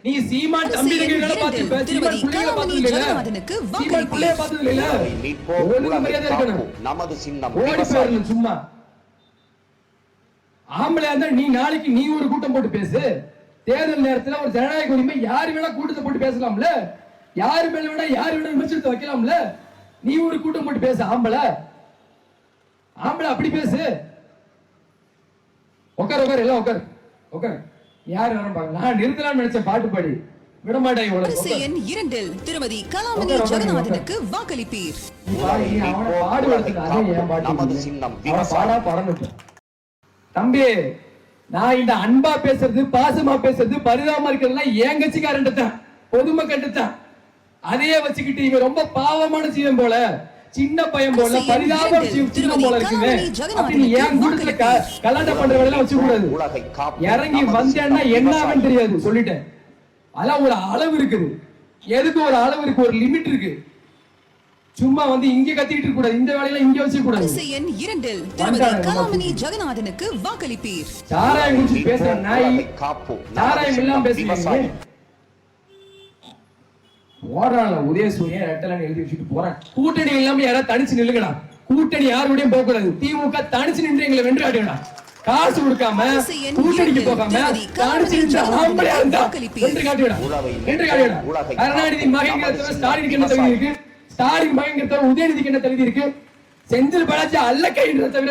நீ சீமான் தம்பிகளை பார்த்து சீமான் பிள்ளைகளை பார்த்தது இல்ல, சீமான் பிள்ளைய பார்த்தது இல்ல. ஒழுங்கு மரியாதை இருக்கணும். நமது சின்னம் ஓடி போயிடணும் சும்மா. ஆம்பளையா இருந்தா நீ நாளைக்கு நீ ஒரு கூட்டம் போட்டு பேசு. தேர்தல் நேரத்துல ஒரு ஜனநாயக உரிமை யாரு வேணா கூட்டத்தை போட்டு பேசலாம்ல, யாரு மேல வேணா யாரு வேணா விமர்சனத்தை வைக்கலாம்ல. நீ ஒரு கூட்டம் போட்டு பேசு. ஆம்பளை அப்படி பேசு. உட்கார் உட்கார் எல்லாம் உட்கார் உட்கார். யாரு வர நான் நிறுத்தலாம்னு நினைச்ச பாட்டு பாடி விடமாட்டாங்க. திருமதி கலாமணி ஜெகநாதனுக்கு வாக்களிப்பீர். தம்பி, நான் இந்த அன்பா பேசுறது பாசமா பேசுறது பரிதாபமா இருக்கிறதுலாம் என் கட்சிக்காரன் தான், பொதுமக்கள் தான். அதையே வச்சுக்கிட்டு இவன் ரொம்ப பாவமான சீனம் போல, சின்ன பையன் போல, பரிதாபம் சின்னம் போல இருக்குங்க. அப்படி நீ ஏன் கூட்டத்துல கலாட்டா பண்ற வேலையெல்லாம் வச்சு கூடாது. இறங்கி வந்தேன்னா என்ன ஆகுன்னு தெரியாது சொல்லிட்டேன். அதான் ஒரு அளவு இருக்குது. எதுக்கு ஒரு அளவு இருக்கு, ஒரு லிமிட் இருக்கு. சும்மா வந்து இங்க கத்திக்கிட்டு இருக்க கூடாது. இந்த வேலையில இங்க வச்சு கூடாது. கலாமணி ஜெகநாதனுக்கு வாக்களிப்பீர். சாராயம் குடிச்சு பேசுற நாய், சாராயம் இல்லாம பேசுறீங்க. போறான்ல உதயசூரியன் ரெட்டலன்னு எழுதி வச்சுட்டு போறான். கூட்டணி இல்லாம யாராவது தனிச்சு நில்லுங்கடா. கூட்டணி யாருடையும் போக கூடாது. திமுக தனிச்சு நின்று எங்களை வென்று காட்டுங்கடா. காசு கொடுக்காம கூட்டணிக்கு போகாம தனிச்சு நின்று ஆம்பளையா இருந்தா வென்று காட்டுங்கடா, வென்று காட்டுங்கடா. கருணாநிதி மகன்கிறத ஸ்டாலினுக்கு என்ன தகுதி இருக்கு, ஸ்டாலின் மகன்கிறத உதயநிதிக்கு என்ன தகுதி இருக்கு, செந்தில் பாலாஜி அல்ல கைன்றத தவிர